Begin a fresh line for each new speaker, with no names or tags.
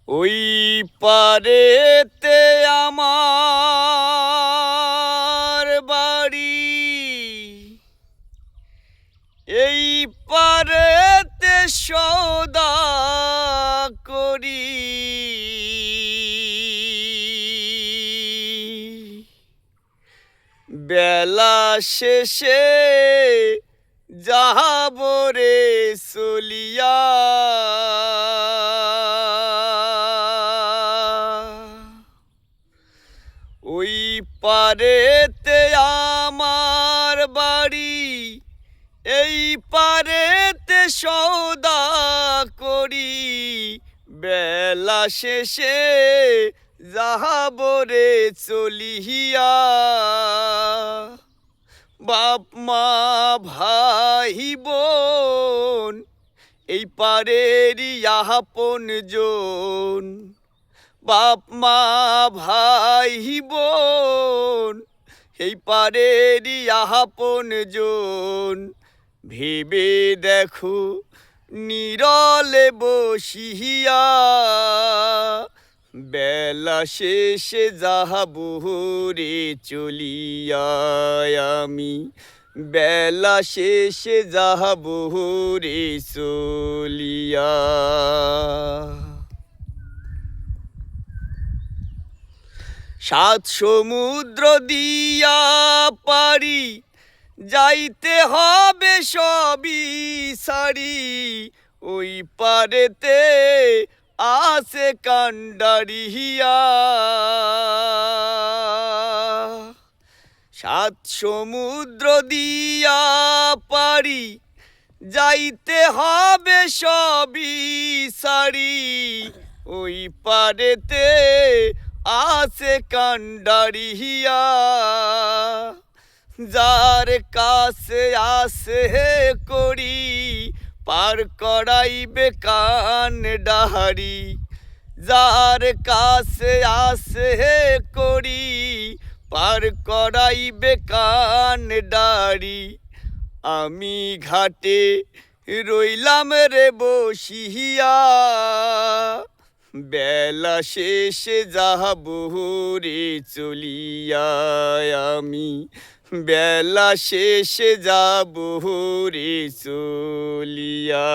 ওই পারেতে আমার বাড়ি, এই পারেতে সওদা করি। বেলা শেষে যাহাব রে চলিয়া, ওই পারেতে আমার বাড়ি, এই পারেতে সওদা করি। বেলা শেষে যাহাব রে চলিয়া, বাপ মা ভাই বোন এই পারেরই আপন জন। বাপ মা ভাই বোন এই পারেরই আপন জন। ভেবে দেখো নীরলে বসিয়া, বেলা শেষে যাহাব রে চলিয়া আমি। বেলা শেষে যাহাব রে চলিয়া। সাত সমুদ্র দিয়া পারি, যাইতে হবে সবই সারি। ওই পারেতে আছে কান্ডারিয়া, সাত সমুদ্র দিয়া পারি, যাইতে হবে সবই সারি। ওই পারেতে আছে কান্ডারিয়া, যার কাছে আসে করি পার করাইবে কান ডাহারি। যার কাছে আসে করি পার করাইবে কান ডাহারি। আমি ঘাটে রইলাম রে বসিয়া, বেলা শেষে যাহাব রে চলিয়া আমি। বেলা শেষে যাব রে চলিয়া।